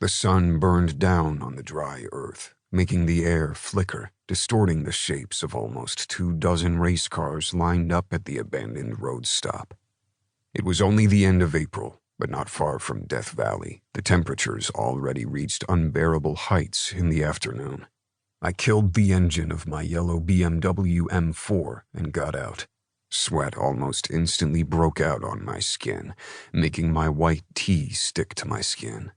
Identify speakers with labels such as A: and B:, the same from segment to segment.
A: The sun burned down on the dry earth, making the air flicker, distorting the shapes of almost 24 race cars lined up at the abandoned road stop. It was only the end of April, but not far from Death Valley. The temperatures already reached unbearable heights in the afternoon. I killed the engine of my yellow BMW M4 and got out. Sweat almost instantly broke out on my skin, making my white tee stick to my skin.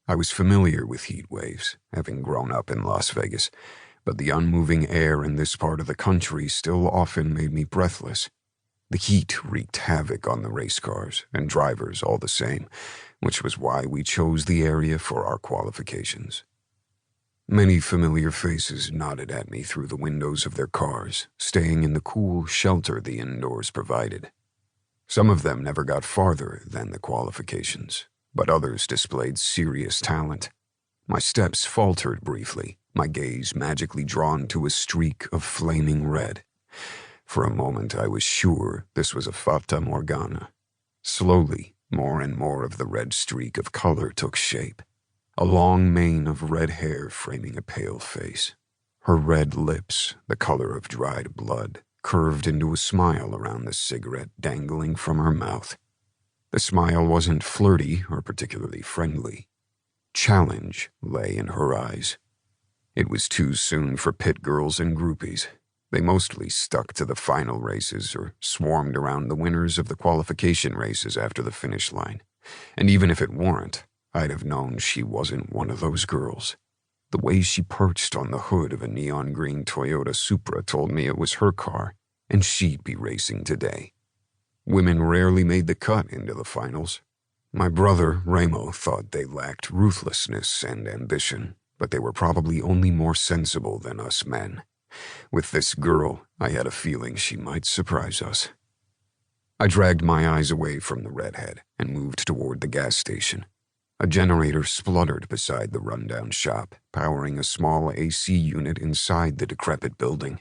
A: I was familiar with heat waves, having grown up in Las Vegas, but the unmoving air in this part of the country still often made me breathless. The heat wreaked havoc on the race cars and drivers all the same, which was why we chose the area for our qualifications. Many familiar faces nodded at me through the windows of their cars, staying in the cool shelter the indoors provided. Some of them never got farther than the qualifications, but others displayed serious talent. My steps faltered briefly, my gaze magically drawn to a streak of flaming red. For a moment I was sure this was a fata morgana. Slowly, more and more of the red streak of color took shape. A long mane of red hair framing a pale face. Her red lips, the color of dried blood, curved into a smile around the cigarette dangling from her mouth. The smile wasn't flirty or particularly friendly. Challenge lay in her eyes. It was too soon for pit girls and groupies. They mostly stuck to the final races or swarmed around the winners of the qualification races after the finish line. And even if it weren't, I'd have known she wasn't one of those girls. The way she perched on the hood of a neon green Toyota Supra told me it was her car, and she'd be racing today. Women rarely made the cut into the finals. My brother, Ramo, thought they lacked ruthlessness and ambition, but they were probably only more sensible than us men. With this girl, I had a feeling she might surprise us. I dragged my eyes away from the redhead and moved toward the gas station. A generator spluttered beside the rundown shop, powering a small AC unit inside the decrepit building.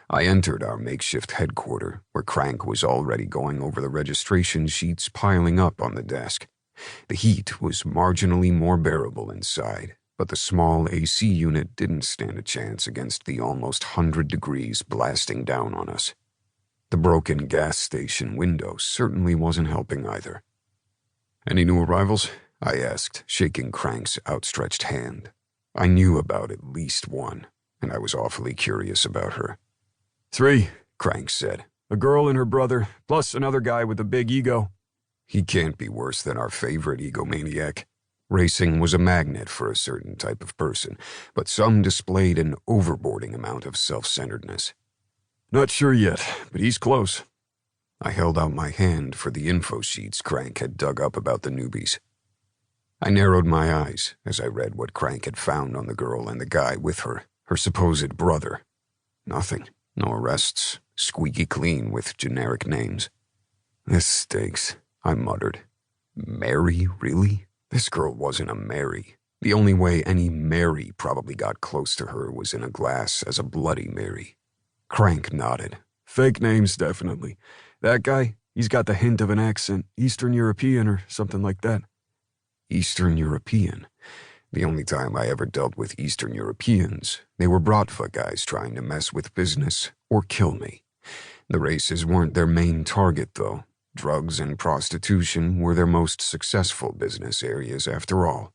A: I entered our makeshift headquarters, where Crank was already going over the registration sheets piling up on the desk. The heat was marginally more bearable inside, but the small AC unit didn't stand a chance against the almost 100 degrees blasting down on us. The broken gas station window certainly wasn't helping either. "Any new arrivals?" I asked, shaking Crank's outstretched hand. I knew about at least one, and I was awfully curious about her.
B: 3, Crank said. A girl and her brother, plus another guy with a big ego.
A: He can't be worse than our favorite egomaniac. Racing was a magnet for a certain type of person, but some displayed an overboarding amount of self-centeredness.
B: Not sure yet, but he's close.
A: I held out my hand for the info sheets Crank had dug up about the newbies. I narrowed my eyes as I read what Crank had found on the girl and the guy with her supposed brother. Nothing. No arrests. Squeaky clean with generic names. "This stinks," I muttered. Mary, really? This girl wasn't a Mary. The only way any Mary probably got close to her was in a glass as a Bloody Mary. Crank nodded.
B: Fake names, definitely. That guy, he's got the hint of an accent, Eastern European or something like that.
A: Eastern European? The only time I ever dealt with Eastern Europeans, they were Bratva guys trying to mess with business or kill me. The races weren't their main target, though. Drugs and prostitution were their most successful business areas, after all.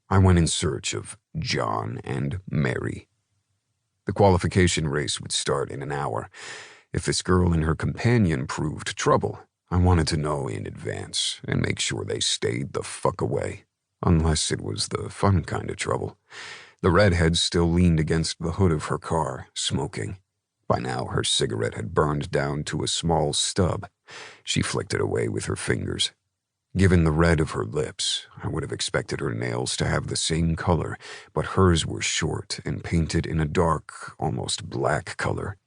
A: I went in search of John and Mary. The qualification race would start in an hour. If this girl and her companion proved trouble, I wanted to know in advance and make sure they stayed the fuck away. Unless it was the fun kind of trouble. The redhead still leaned against the hood of her car, smoking. By now, her cigarette had burned down to a small stub. She flicked it away with her fingers. Given the red of her lips, I would have expected her nails to have the same color, but hers were short and painted in a dark, almost black color,